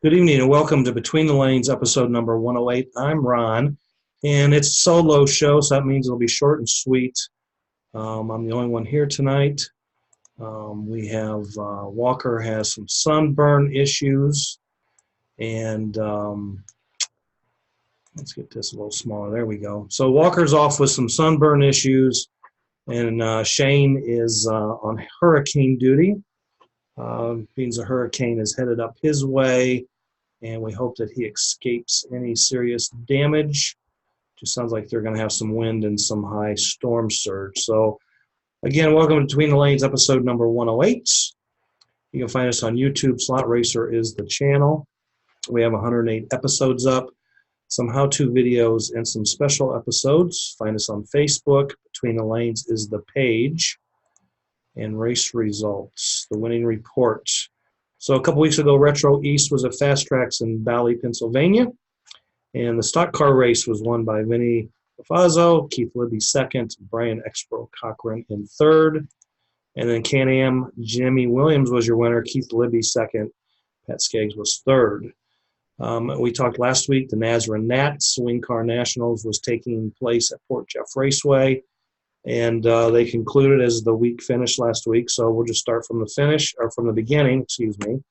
Good evening and welcome to Between the Lanes, episode number 108. I'm Ron, and it's a solo show, so that means it'll be short and sweet. I'm the only one here tonight. We have Walker has some sunburn issues, and let's get this a little smaller. There we go. So Walker's off with some sunburn issues, and Shane is on hurricane duty. Means a hurricane is headed up his way, and we hope that he escapes any serious damage. Just sounds like they're going to have some wind and some high storm surge. So, again, welcome to Between the Lanes, episode number 108. You can find us on YouTube. Slot Racer is the channel. We have 108 episodes up, some how-to videos, and some special episodes. Find us on Facebook. Between the Lanes is the page. And race results, the winning report. So a couple weeks ago, Retro East was at Fast Tracks in Bally, Pennsylvania. And the stock car race was won by Vinny Fazzo, Keith Libby second, Brian Expro Cochran in third. And then Can-Am, Jimmy Williams was your winner, Keith Libby second, Pat Skaggs was third. We talked last week, the Nazareth Nats Wing Car Nationals was taking place at Port Jeff Raceway. And they concluded as the week finished last week. So we'll just start from the finish, or from the beginning, excuse me.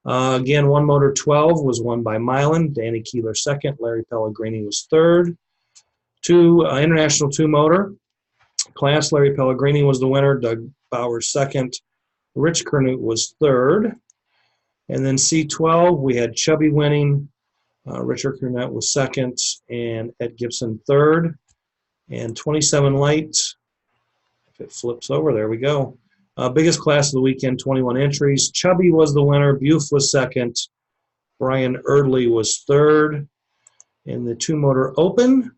Again, One Motor 12 was won by Milan, Danny Keeler second, Larry Pellegrini was third. International two motor class, Larry Pellegrini was the winner, Doug Bowers second, Rich Kernut was third. And then C12, we had Chubby winning, Richard Kernut was second, and Ed Gibson third. And 27 light, if it flips over, there we go. Biggest class of the weekend, 21 entries. Chubby was the winner. Buford was second. Brian Erdley was third. In the two-motor open,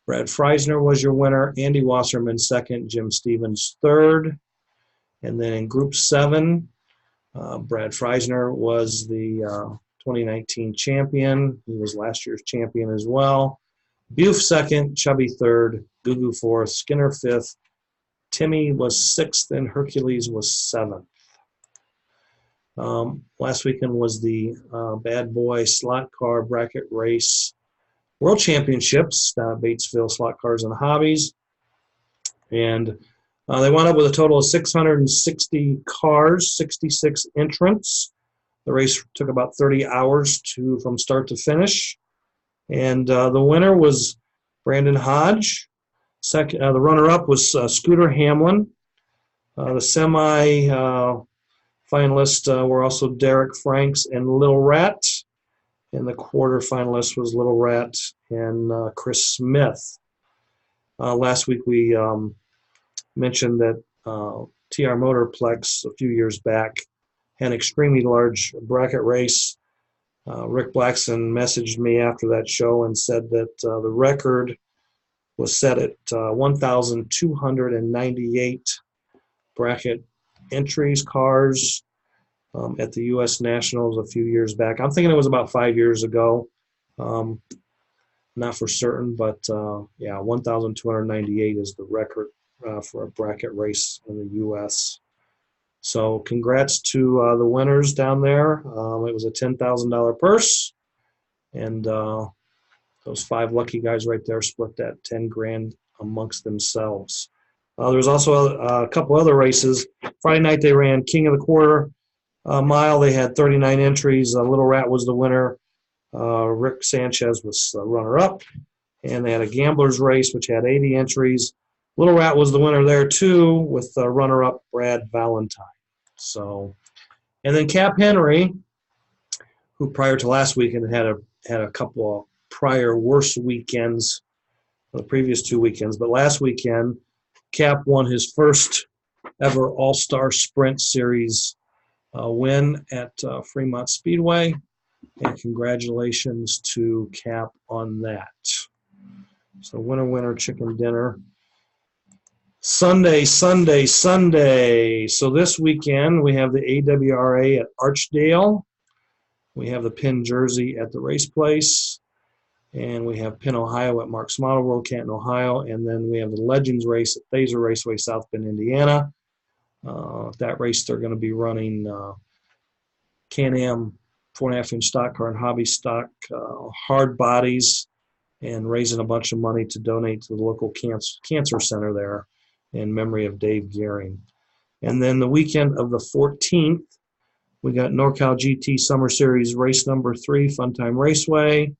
Brad Freisner was your winner. Andy Wasserman second. Jim Stevens third. And then in Group 7, Brad Freisner was the 2019 champion. He was last year's champion as well. Buf second, Chubby third, Gugu fourth, Skinner fifth, Timmy was sixth, and Hercules was seventh. Last weekend was the Bad Boy Slot Car Bracket Race World Championships down at Batesville Slot Cars and Hobbies. And they wound up with a total of 660 cars, 66 entrants. The race took about 30 hours from start to finish. And the winner was Brandon Hodge. Second, the runner-up was Scooter Hamlin. The semi-finalists were also Derek Franks and Little Rat. And the quarter finalist was Little Rat and Chris Smith. Last week we mentioned that TR Motorplex a few years back had an extremely large bracket race. Rick Blackson messaged me after that show and said that the record was set at 1,298 bracket entries, cars, at the U.S. Nationals a few years back. I'm thinking it was about 5 years ago. Not for certain, but yeah, 1,298 is the record for a bracket race in the U.S. So congrats to the winners down there. It was a $10,000 purse, and those 5 lucky guys right there split that 10 grand amongst themselves. There was also a couple other races. Friday night they ran King of the Quarter mile. They had 39 entries. Little Rat was the winner. Rick Sanchez was the runner-up. And they had a gambler's race, which had 80 entries. Little Rat was the winner there, too, with runner-up Brad Valentine. So, and then Cap Henry, who prior to last weekend had a couple of prior worse weekends, the previous 2 weekends, but last weekend Cap won his first ever All-Star Sprint Series win at Fremont Speedway, and congratulations to Cap on that. So winner chicken dinner. Sunday. So this weekend we have the AWRA at Archdale. We have the Penn Jersey at the Race Place. And we have Penn, Ohio at Mark's Model World, Canton, Ohio. And then we have the Legends race at Thaser Raceway, South Bend, Indiana. That race they're going to be running Can-Am 4.5-inch stock car and hobby stock hard bodies, and raising a bunch of money to donate to the local cancer center there in memory of Dave Gearing. And then the weekend of the 14th, we got NorCal GT Summer Series race number 3, Funtime Raceway,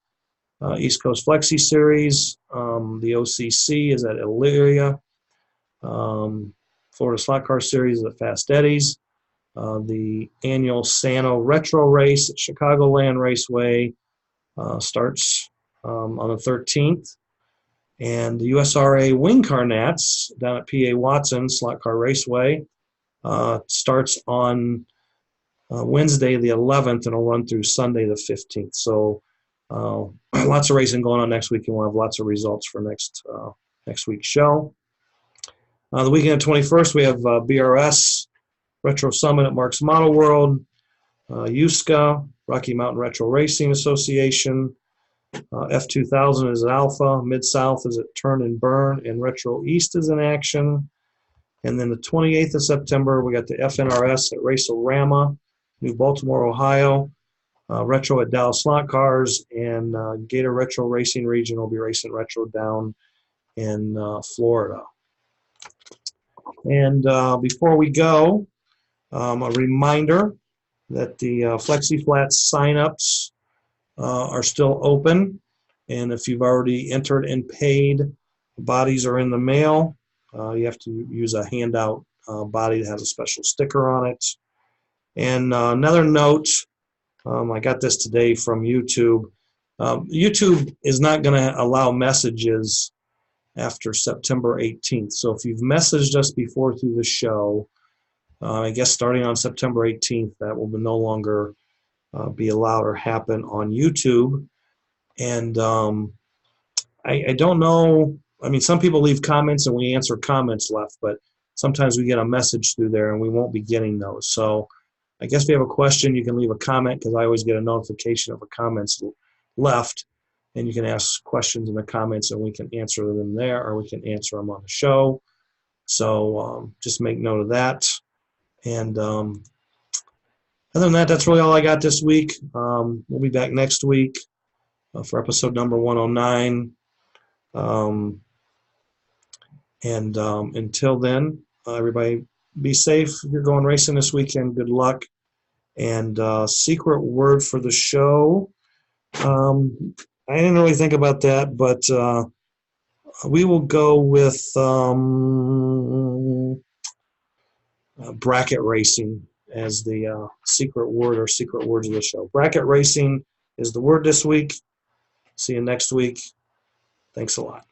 East Coast Flexi Series. The OCC is at Elyria. Florida Slot Car Series at Fast Eddie's. The annual Sano Retro Race at Chicagoland Raceway starts on the 13th. And the USRA Wing Car Nats down at PA Watson Slot Car Raceway starts on Wednesday the 11th and will run through Sunday the 15th. So lots of racing going on next week, and we'll have lots of results for next week's show. The weekend of 21st, we have BRS Retro Summit at Mark's Model World, USCA, Rocky Mountain Retro Racing Association, F2000 is at Alpha, Mid-South is at Turn and Burn, and Retro East is in action. And then the 28th of September, we got the FNRS at Race-O-Rama, New Baltimore, Ohio, Retro at Dallas Slot Cars, and Gator Retro Racing Region will be racing Retro down in Florida. And before we go, a reminder that the Flexi Flats signups are still open, and if you've already entered and paid, bodies are in the mail. You have to use a handout body that has a special sticker on it. And another note, I got this today from YouTube. YouTube is not going to allow messages after September 18th. So if you've messaged us before through the show, I guess starting on September 18th, that will no longer be allowed or happen on YouTube. And I don't know. I mean, some people leave comments and we answer comments left, but sometimes we get a message through there and we won't be getting those. So I guess if you have a question, you can leave a comment, because I always get a notification of a comments left, and you can ask questions in the comments and we can answer them there, or we can answer them on the show. So just make note of that. And other than that, that's really all I got this week. We'll be back next week for episode number 109. Until then, everybody be safe. If you're going racing this weekend, good luck. And secret word for the show, I didn't really think about that, but we will go with bracket racing as the secret word or secret words of the show. Bracket racing is the word this week. See you next week. Thanks a lot.